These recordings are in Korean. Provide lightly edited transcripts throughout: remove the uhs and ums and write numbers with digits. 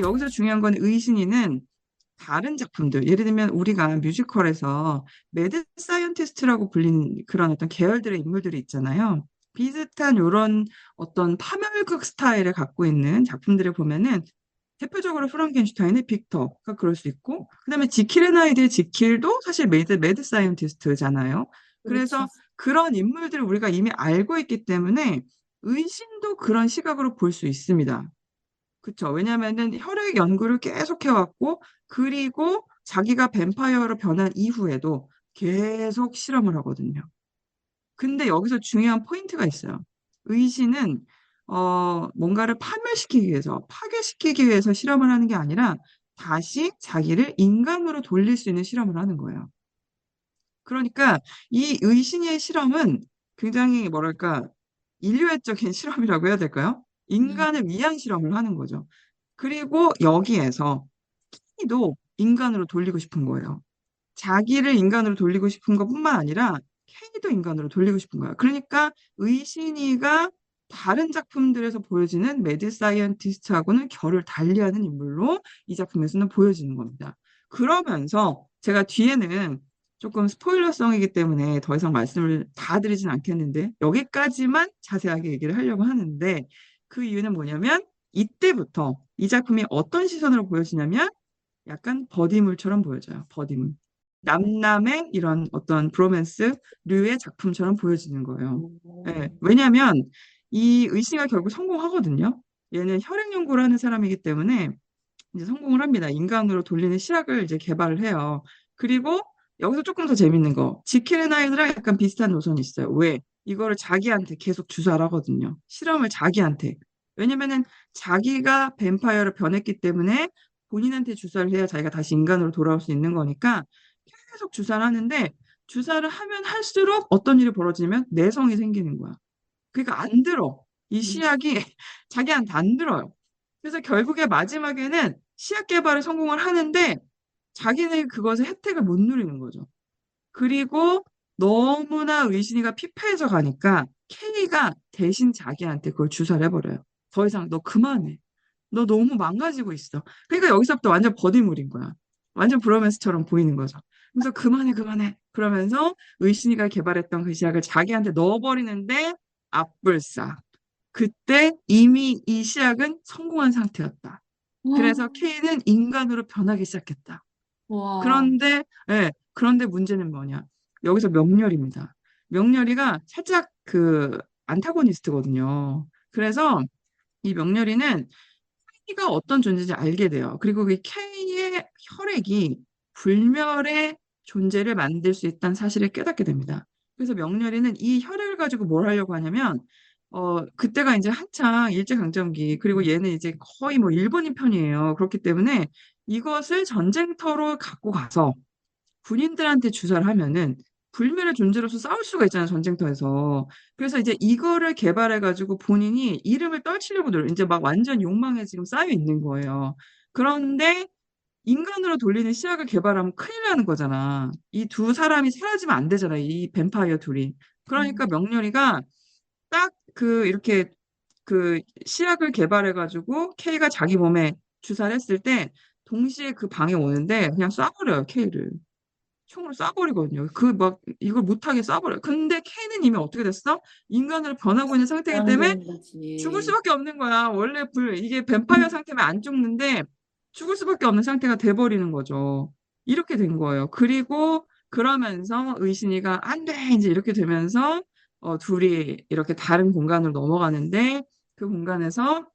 여기서 중요한 건 의신이는 다른 작품들, 예를 들면 우리가 뮤지컬에서 매드 사이언티스트라고 불리는 그런 어떤 계열들의 인물들이 있잖아요. 비슷한 이런 어떤 파멸극 스타일을 갖고 있는 작품들을 보면은 대표적으로 프랑켄슈타인의 빅터가 그럴 수 있고, 그다음에 지킬 앤 하이드의 지킬도 사실 매드 사이언티스트잖아요. 그렇죠. 그래서 그런 인물들을 우리가 이미 알고 있기 때문에 의신도 그런 시각으로 볼 수 있습니다. 그쵸. 왜냐면은 혈액 연구를 계속 해왔고, 그리고 자기가 뱀파이어로 변한 이후에도 계속 실험을 하거든요. 근데 여기서 중요한 포인트가 있어요. 의신은, 뭔가를 파멸시키기 위해서, 파괴시키기 위해서 실험을 하는 게 아니라 다시 자기를 인간으로 돌릴 수 있는 실험을 하는 거예요. 그러니까 이 의신의 실험은 굉장히 뭐랄까, 인류애적인 실험이라고 해야 될까요? 음. 인간을 위한 실험을 하는 거죠. 그리고 여기에서 케이도 인간으로 돌리고 싶은 거예요. 자기를 인간으로 돌리고 싶은 것뿐만 아니라 케이도 인간으로 돌리고 싶은 거예요. 그러니까 의신이가 다른 작품들에서 보여지는 매드 사이언티스트하고는 결을 달리하는 인물로 이 작품에서는 보여지는 겁니다. 그러면서 제가 뒤에는 조금 스포일러성이기 때문에 더 이상 말씀을 다 드리진 않겠는데 여기까지만 자세하게 얘기를 하려고 하는데 그 이유는 뭐냐면 이때부터 이 작품이 어떤 시선으로 보여지냐면 약간 버디물처럼 보여져요. 버디물. 남남의 이런 어떤 브로맨스류의 작품처럼 보여지는 거예요. 예, 오. 왜냐하면 이 의씨가 결국 성공하거든요. 얘는 혈액 연구를 하는 사람이기 때문에 이제 성공을 합니다. 인간으로 돌리는 실학을 이제 개발을 해요. 그리고 여기서 조금 더 재밌는 거. 지킬 앤 하이드랑 약간 비슷한 노선이 있어요. 왜? 이거를 자기한테 계속 주사를 하거든요. 실험을 자기한테. 왜냐면은 자기가 뱀파이어로 변했기 때문에 본인한테 주사를 해야 자기가 다시 인간으로 돌아올 수 있는 거니까 계속 주사를 하는데 주사를 하면 할수록 어떤 일이 벌어지면 내성이 생기는 거야. 그러니까 안 들어. 이 음. 시약이 자기한테 안 들어요. 그래서 결국에 마지막에는 시약 개발에 성공을 하는데 자기는 그것의 혜택을 못 누리는 거죠. 그리고 너무나 의신이가 피폐해져 가니까 케이가 대신 자기한테 그걸 주사를 해버려요. 더 이상 너 그만해. 너 너무 망가지고 있어. 그러니까 여기서부터 완전 버디물인 거야. 완전 브로맨스처럼 보이는 거죠. 그래서 그만해, 그만해. 그러면서 의신이가 개발했던 그 시약을 자기한테 넣어버리는데 앞불싸. 그때 이미 이 시약은 성공한 상태였다. 그래서 케이는 인간으로 변하기 시작했다. 와. 그런데, 예, 그런데 문제는 뭐냐. 여기서 명렬입니다. 명렬이가 살짝 그 안타고니스트거든요. 그래서 이 명렬이는 K가 어떤 존재인지 알게 돼요. 그리고 그 K의 혈액이 불멸의 존재를 만들 수 있다는 사실을 깨닫게 됩니다. 그래서 명렬이는 이 혈액을 가지고 뭘 하려고 하냐면, 그때가 이제 한창 일제강점기, 그리고 얘는 이제 거의 뭐 일본인 편이에요. 그렇기 때문에 이것을 전쟁터로 갖고 가서 군인들한테 주사를 하면은 불멸의 존재로서 싸울 수가 있잖아요, 전쟁터에서. 그래서 이제 이거를 개발해가지고 본인이 이름을 떨치려고 이제 막 완전 욕망에 지금 쌓여 있는 거예요. 그런데 인간으로 돌리는 시약을 개발하면 큰일 나는 거잖아. 이 두 사람이 사라지면 안 되잖아, 이 뱀파이어 둘이. 그러니까 명렬이가 딱 그 이렇게 그 시약을 개발해가지고 K가 자기 몸에 주사를 했을 때 동시에 그 방에 오는데 그냥 쏴버려요, K를. 총으로 쏴버리거든요. 그 막 이걸 못하게 쏴버려요. 근데 K는 이미 어떻게 됐어? 인간으로 변하고 있는 상태이기 안 때문에 되는 죽을 거지. 수밖에 없는 거야. 원래 이게 뱀파이어 상태면 안 죽는데 죽을 수밖에 없는 상태가 돼버리는 거죠. 이렇게 된 거예요. 그리고 그러면서 의신이가 안 돼! 이제 이렇게 되면서 둘이 이렇게 다른 공간으로 넘어가는데 그 공간에서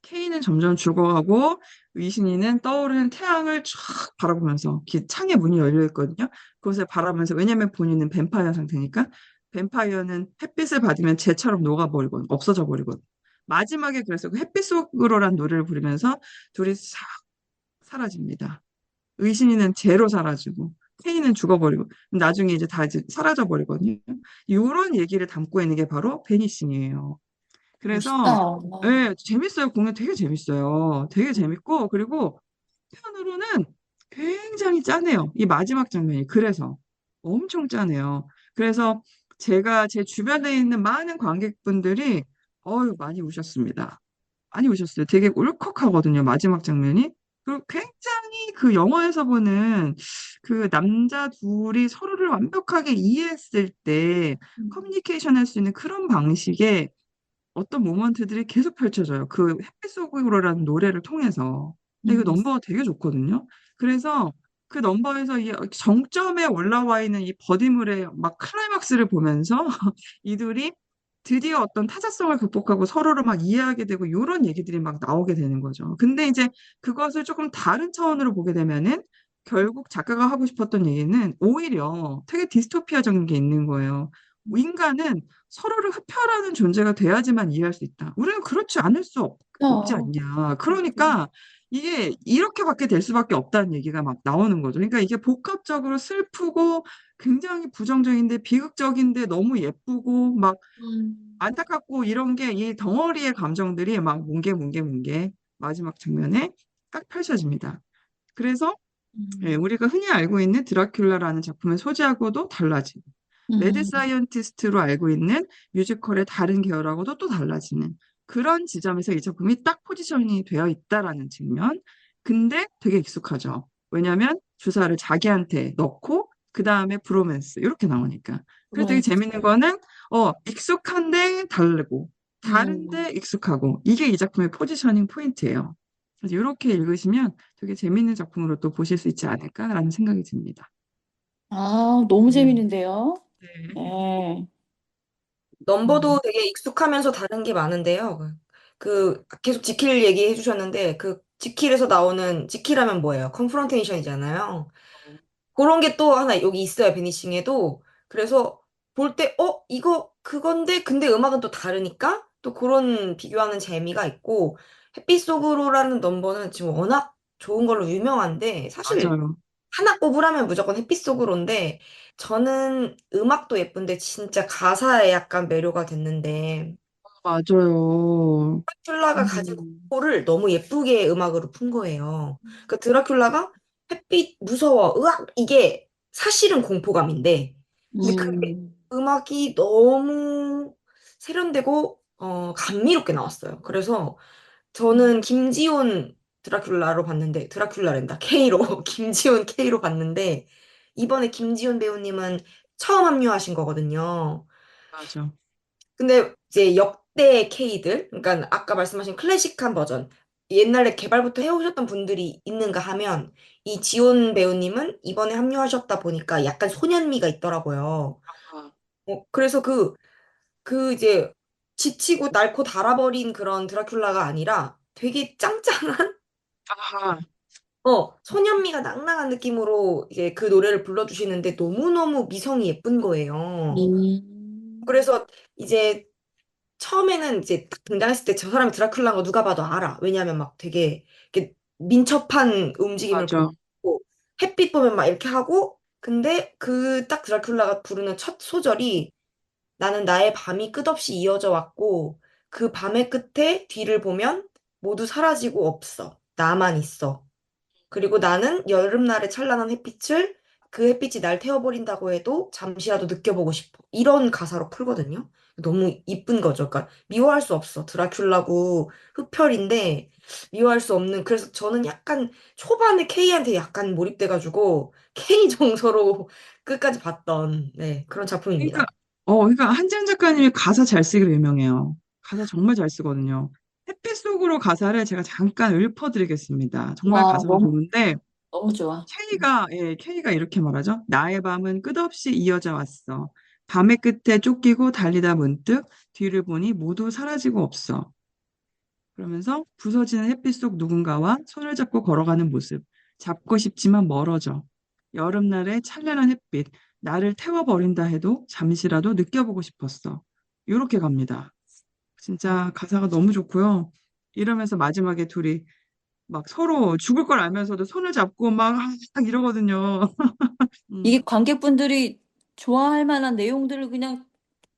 K는 점점 죽어가고 의신이는 떠오르는 태양을 쫙 바라보면서 창에 문이 열려 있거든요. 그것을 바라보면서 왜냐면 본인은 뱀파이어 상태니까 뱀파이어는 햇빛을 받으면 재처럼 녹아버리거든, 없어져 버리거든. 마지막에 그래서 그 햇빛 속으로란 노래를 부르면서 둘이 싹 사라집니다. 의신이는 재로 사라지고 K는 죽어버리고 나중에 이제 다 이제 사라져 버리거든요. 이런 얘기를 담고 있는 게 바로 베니싱이에요. 멋있다. 그래서 와. 예, 재밌어요. 공연 되게 재밌어요. 되게 재밌고 그리고 한편으로는 굉장히 짠해요. 이 마지막 장면이 그래서 엄청 짠해요. 그래서 제가 제 주변에 있는 많은 관객분들이 많이 우셨습니다. 많이 우셨어요. 되게 울컥하거든요, 마지막 장면이. 그리고 굉장히 그 영화에서 보는 그 남자 둘이 서로를 완벽하게 이해했을 때 음. 커뮤니케이션 할 수 있는 그런 방식의 어떤 모먼트들이 계속 펼쳐져요. 그 햇빛 속으로라는 노래를 통해서. 근데 그 음. 넘버가 되게 좋거든요. 그래서 그 넘버에서 이 정점에 올라와 있는 이 버디물의 막 클라이막스를 보면서 이들이 드디어 어떤 타자성을 극복하고 서로를 막 이해하게 되고 이런 얘기들이 막 나오게 되는 거죠. 근데 이제 그것을 조금 다른 차원으로 보게 되면은 결국 작가가 하고 싶었던 얘기는 오히려 되게 디스토피아적인 게 있는 거예요. 인간은 서로를 흡혈하는 존재가 돼야지만 이해할 수 있다. 우리는 그렇지 않을 수 없지 어, 않냐. 그러니까 이게 이렇게밖에 될 수밖에 없다는 얘기가 막 나오는 거죠. 그러니까 이게 복합적으로 슬프고 굉장히 부정적인데 비극적인데 너무 예쁘고 막 음. 안타깝고 이런 게 이 덩어리의 감정들이 막 뭉게 마지막 장면에 딱 펼쳐집니다. 그래서 음. 우리가 흔히 알고 있는 드라큘라라는 작품의 소재하고도 달라지고 매드 음. 사이언티스트로 알고 있는 뮤지컬의 다른 계열하고도 또 달라지는 그런 지점에서 이 작품이 딱 포지션이 되어 있다라는 측면. 근데 되게 익숙하죠. 왜냐하면 주사를 자기한테 넣고 그 다음에 브로맨스 이렇게 나오니까. 그래서 되게 로맨스. 재밌는 거는 익숙한데 다르고 음. 다른데 익숙하고 이게 이 작품의 포지셔닝 포인트예요. 그래서 이렇게 읽으시면 되게 재밌는 작품으로 또 보실 수 있지 않을까라는 생각이 듭니다. 아, 너무 네. 재밌는데요? 네. 네. 넘버도 음. 되게 익숙하면서 다른 게 많은데요. 계속 지킬 얘기해 주셨는데, 그 지킬에서 나오는, 지킬하면 뭐예요? 컨프런테이션이잖아요. 그런 게 또 하나 여기 있어요, 베니싱에도. 그래서 볼 때, 이거 그건데, 근데 음악은 또 다르니까 또 그런 비교하는 재미가 있고, 햇빛 속으로라는 넘버는 지금 워낙 좋은 걸로 유명한데, 사실 맞아요. 하나 꼽으라면 무조건 햇빛 속으로인데, 저는 음악도 예쁜데 진짜 가사에 약간 매료가 됐는데, 맞아요. 드라큘라가 가진 음, 공포를 너무 예쁘게 음악으로 푼 거예요. 그 드라큘라가 햇빛 무서워, 으악! 이게 사실은 공포감인데, 근데 그게 음. 음악이 너무 세련되고, 감미롭게 나왔어요. 그래서 저는 김지훈 드라큘라로 봤는데, 드라큘라랜다. K로, 김지훈 K로 봤는데, 이번에 김지훈 배우님은 처음 합류하신 거거든요. 맞아. 근데 이제 역대 K들, 그러니까 아까 말씀하신 클래식한 버전, 옛날에 개발부터 해오셨던 분들이 있는가 하면, 이 지훈 배우님은 이번에 합류하셨다 보니까 약간 소년미가 있더라고요. 아, 그래서 그 이제 지치고 닳고 닳아버린 그런 드라큘라가 아니라 되게 짱짱한 아, 소년미가 낭낭한 느낌으로 이제 그 노래를 불러주시는데 너무너무 미성이 예쁜 거예요. 음. 그래서 이제 처음에는 이제 딱 등장했을 때 저 사람이 드라큘라인 거 누가 봐도 알아. 왜냐하면 막 되게 이렇게 민첩한 움직임을 맞아. 보이고 햇빛 보면 막 이렇게 하고 근데 그 딱 드라큘라가 부르는 첫 소절이 나는 나의 밤이 끝없이 이어져 왔고 그 밤의 끝에 뒤를 보면 모두 사라지고 없어. 나만 있어. 그리고 나는 여름날의 찬란한 햇빛을 그 햇빛이 날 태워버린다고 해도 잠시라도 느껴보고 싶어. 이런 가사로 풀거든요. 너무 이쁜 거죠. 그러니까 미워할 수 없어. 드라큘라고 흡혈인데 미워할 수 없는. 그래서 저는 약간 초반에 K한테 약간 몰입돼가지고 K 정서로 끝까지 봤던 네, 그런 그러니까, 작품입니다. 그러니까 한지은 작가님이 가사 잘 쓰기로 유명해요. 가사 정말 잘 쓰거든요. 햇빛 속으로 가사를 제가 잠깐 읊어드리겠습니다. 정말 와, 가사가 너무, 좋은데, 너무 좋아. K가 이렇게 말하죠. 나의 밤은 끝없이 이어져 왔어. 밤의 끝에 쫓기고 달리다 문득 뒤를 보니 모두 사라지고 없어. 그러면서 부서지는 햇빛 속 누군가와 손을 잡고 걸어가는 모습. 잡고 싶지만 멀어져. 여름날의 찬란한 햇빛. 나를 태워버린다 해도 잠시라도 느껴보고 싶었어. 이렇게 갑니다. 진짜 가사가 너무 좋고요. 이러면서 마지막에 둘이 막 서로 죽을 걸 알면서도 손을 잡고 막 이러거든요. 이게 음, 관객분들이 좋아할 만한 내용들을 그냥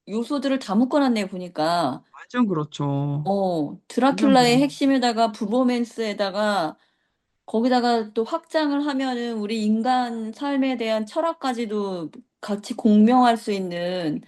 요소들을 다 묶어놨네요, 보니까. 완전 그렇죠. 완전 드라큘라의 그렇죠. 핵심에다가 브로맨스에다가 거기다가 또 확장을 하면은 우리 인간 삶에 대한 철학까지도 같이 공명할 수 있는,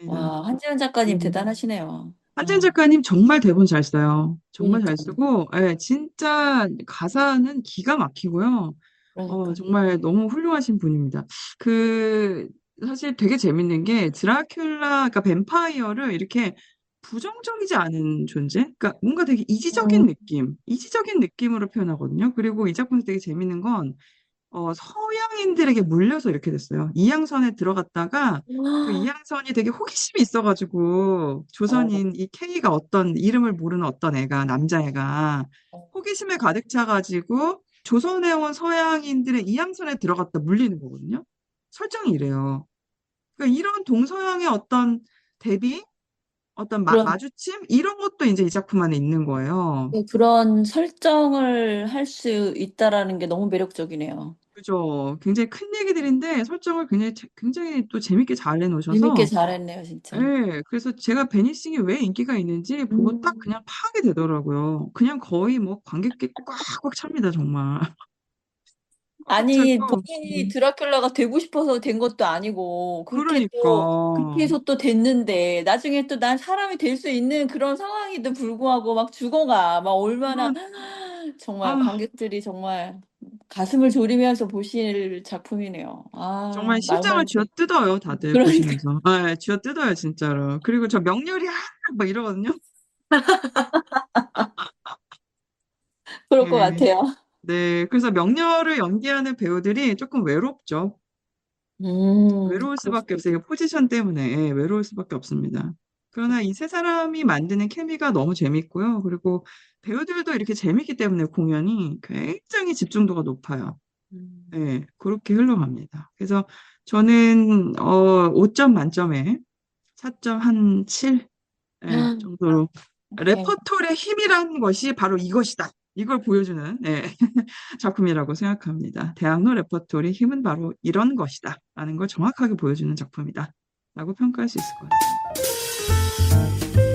와, 한지은 작가님 음. 대단하시네요. 한지은 작가님 정말 대본 잘 써요. 정말 잘 그러니까, 쓰고, 예, 진짜 가사는 기가 막히고요. 그러니까. 정말 너무 훌륭하신 분입니다. 그, 사실 되게 재밌는 게 드라큘라, 그러니까 뱀파이어를 이렇게 부정적이지 않은 존재? 그러니까 뭔가 되게 음. 이지적인 느낌으로 표현하거든요. 그리고 이 작품에서 되게 재밌는 건 서양인들에게 물려서 이렇게 됐어요. 이양선에 들어갔다가 그 이양선이 되게 호기심이 있어가지고 어, 조선인 이 K가 어떤 이름을 모르는 어떤 애가 남자애가 호기심에 가득 차가지고 조선에 온 서양인들의 이양선에 들어갔다 물리는 거거든요. 설정이 이래요. 그러니까 이런 동서양의 어떤 대비, 어떤 그런, 마주침 이런 것도 이제 이 작품 안에 있는 거예요. 그런 설정을 할 수 있다라는 게 너무 매력적이네요. 그죠. 굉장히 큰 얘기들인데 설정을 굉장히 또 재밌게 잘 재밌게 내놓으셔서 잘했네요, 진짜. 예, 그래서 제가 베니싱이 왜 인기가 있는지 보고 딱 음. 그냥 파악이 되더라고요. 그냥 거의 뭐 관객객 꽉꽉 찹니다, 정말. 꽉꽉 아니, 차고. 본인이 드라큘라가 되고 싶어서 된 것도 아니고, 그렇게 그러니까. 해서 또 됐는데, 나중에 또 난 사람이 될 수 있는 그런 상황에도 불구하고 막 죽어가. 막 얼마나, 그런, 정말 아, 관객들이 정말 가슴을 졸이면서 보실 작품이네요. 정말 심장을 말만, 쥐어뜯어요, 다들 그러니까, 보시면서. 아, 쥐어뜯어요, 진짜로. 그리고 저 명렬이야! 막 이러거든요. 그럴 것 예. 같아요. 네, 그래서 명렬을 연기하는 배우들이 조금 외롭죠. 외로울 그럴 수밖에 수도 없어요. 있겠 이 포지션 때문에 예, 외로울 수밖에 없습니다. 그러나 이 세 사람이 만드는 케미가 너무 재밌고요. 그리고 배우들도 이렇게 재밌기 때문에 공연이 굉장히 집중도가 높아요. 음. 예, 그렇게 흘러갑니다. 그래서 저는 5점 만점에 4점 한 7 예, 정도로 네. 레퍼토리의 힘이라는 것이 바로 이것이다. 이걸 보여주는 예, 작품이라고 생각합니다. 대학로 레퍼토리 힘은 바로 이런 것이다. 라는 걸 정확하게 보여주는 작품이다. 라고 평가할 수 있을 것 같습니다.